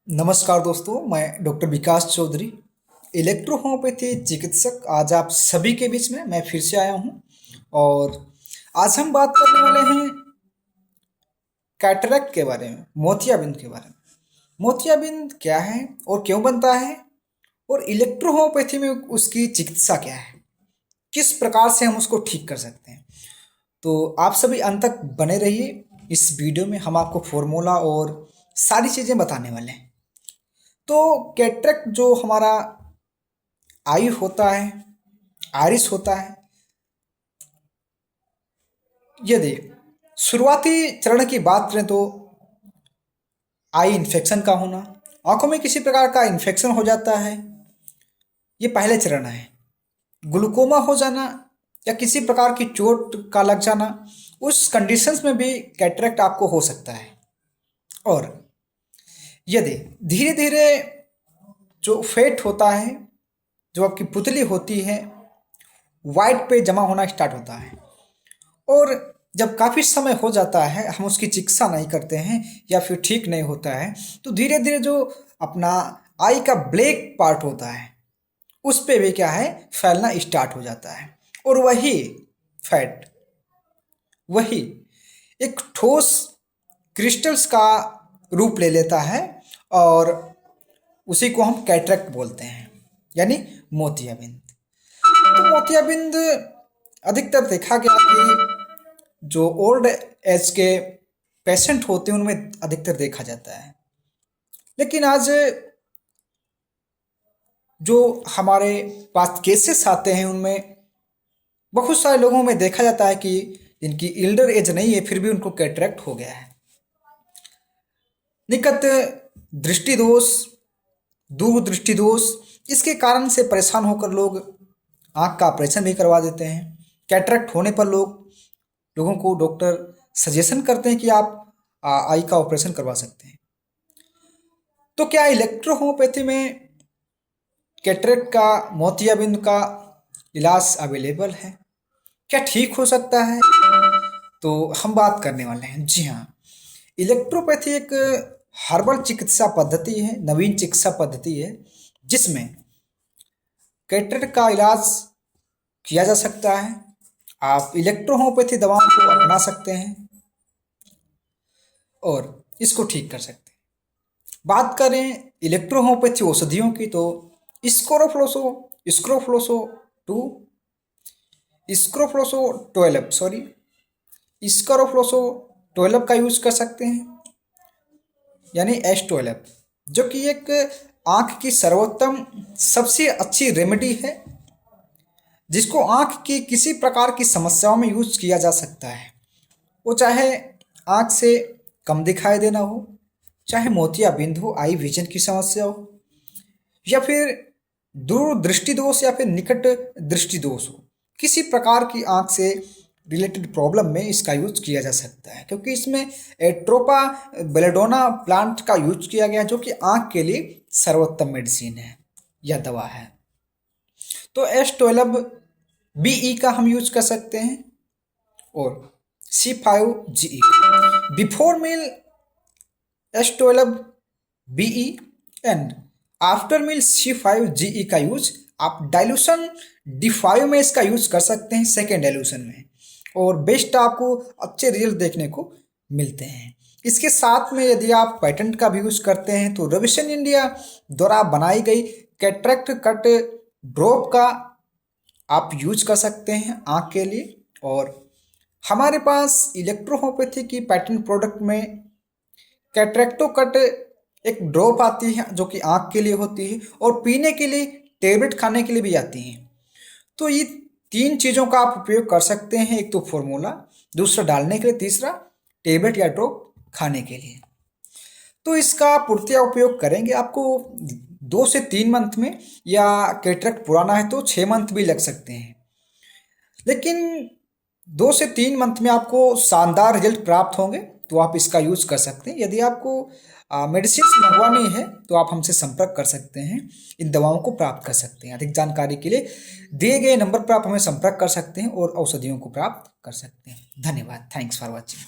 नमस्कार दोस्तों, मैं डॉक्टर विकास चौधरी, इलेक्ट्रो होम्योपैथी चिकित्सक। आज आप सभी के बीच में मैं फिर से आया हूँ और आज हम बात करने वाले हैं कैटरेक्ट के बारे में, मोतियाबिंद के बारे में। मोतियाबिंद क्या है और क्यों बनता है, और इलेक्ट्रो होम्योपैथी में उसकी चिकित्सा क्या है, किस प्रकार से हम उसको ठीक कर सकते हैं। तो आप सभी अंत तक बने रहिए। इस वीडियो में हम आपको फॉर्मूला और सारी चीज़ें बताने वाले हैं। तो कैटरेक्ट जो हमारा आई होता है, आइरिस होता है, यदि शुरुआती चरण की बात करें तो आई इन्फेक्शन का होना, आंखों में किसी प्रकार का इन्फेक्शन हो जाता है, ये पहले चरण है। ग्लूकोमा हो जाना या किसी प्रकार की चोट का लग जाना, उस कंडीशंस में भी कैटरेक्ट आपको हो सकता है। और यदि धीरे धीरे जो फेट होता है, जो आपकी पुतली होती है, वाइट पे जमा होना स्टार्ट होता है, और जब काफ़ी समय हो जाता है, हम उसकी चिकित्सा नहीं करते हैं या फिर ठीक नहीं होता है, तो धीरे धीरे जो अपना आई का ब्लैक पार्ट होता है उस पे भी क्या है, फैलना स्टार्ट हो जाता है। और वही फैट, वही एक ठोस क्रिस्टल्स का रूप ले लेता है और उसी को हम कैटरेक्ट बोलते हैं, यानी मोतियाबिंद। तो मोतियाबिंद अधिकतर देखा गया कि जो ओल्ड एज के पेशेंट होते हैं उनमें अधिकतर देखा जाता है। लेकिन आज जो हमारे पास केसेस आते हैं उनमें बहुत सारे लोगों में देखा जाता है कि जिनकी इल्डर एज नहीं है फिर भी उनको कैटरेक्ट हो गया है। निकट दृष्टि दोष, दूर दृष्टि दोष, इसके कारण से परेशान होकर लोग आँख का ऑपरेशन भी करवा देते हैं। कैटरेक्ट होने पर लोगों को डॉक्टर सजेशन करते हैं कि आप आई का ऑपरेशन करवा सकते हैं। तो क्या इलेक्ट्रो होम्योपैथी में कैटरेक्ट का, मोतियाबिंद का इलाज अवेलेबल है? क्या ठीक हो सकता है? तो हम बात करने वाले हैं। जी हाँ, इलेक्ट्रोपैथी एक हर्बल चिकित्सा पद्धति है, नवीन चिकित्सा पद्धति है, जिसमें कैटरेक्ट का इलाज किया जा सकता है। आप इलेक्ट्रो होम्योपैथी दवाओं को अपना सकते हैं और इसको ठीक कर सकते हैं। बात करें इलेक्ट्रो होम्योपैथी औषधियों की तो स्क्रोफ्लोसो स्क्रोफ्लोसो टू स्क्रोफ्लोसो 12 सॉरी स्क्रोफ्लोसो 12 का यूज कर सकते हैं, यानी S12, जो कि एक आँख की सर्वोत्तम सबसे अच्छी रेमेडी है, जिसको आँख की किसी प्रकार की समस्याओं में यूज किया जा सकता है। वो चाहे आँख से कम दिखाई देना हो, चाहे मोतियाबिंद हो, आई विजन की समस्या हो, या फिर दूर दृष्टि दोष या फिर निकट दृष्टि दोष हो, किसी प्रकार की आँख से रिलेटेड प्रॉब्लम में इसका यूज किया जा सकता है, क्योंकि इसमें एट्रोपा बेलेडोना प्लांट का यूज किया गया, जो कि आँख के लिए सर्वोत्तम मेडिसिन है या दवा है। तो S12BE का हम यूज कर सकते हैं और C5GE before meal S12BE and after meal C5GE का यूज आप डाइल्यूशन D5 में इसका यूज कर सकते हैं, सेकेंड डाइल्यूशन में, और बेस्ट आपको अच्छे रिजल्ट देखने को मिलते हैं। इसके साथ में यदि आप पेटेंट का भी यूज करते हैं तो रविशन इंडिया द्वारा बनाई गई कैटरेक्ट कट ड्रॉप का आप यूज कर सकते हैं आँख के लिए। और हमारे पास इलेक्ट्रो होम्योपैथी की पेटेंट प्रोडक्ट में कैटरेक्टो कट एक ड्रॉप आती है, जो कि आँख के लिए होती है, और पीने के लिए, टेबलेट खाने के लिए भी आती हैं। तो ये तीन चीज़ों का आप उपयोग कर सकते हैं, एक तो फॉर्मूला, दूसरा डालने के लिए, तीसरा टेबलेट या ड्रॉप खाने के लिए। तो इसका पूर्तिया उपयोग करेंगे आपको 2 से 3 मंथ में, या कैटरेक्ट पुराना है तो 6 मंथ भी लग सकते हैं, लेकिन 2 से 3 मंथ में आपको शानदार रिजल्ट प्राप्त होंगे। तो आप इसका यूज कर सकते हैं। यदि आपको मेडिसिन मंगवानी है तो आप हमसे संपर्क कर सकते हैं, इन दवाओं को प्राप्त कर सकते हैं। अधिक जानकारी के लिए दिए गए नंबर पर आप हमें संपर्क कर सकते हैं और औषधियों को प्राप्त कर सकते हैं। धन्यवाद। Thanks for watching.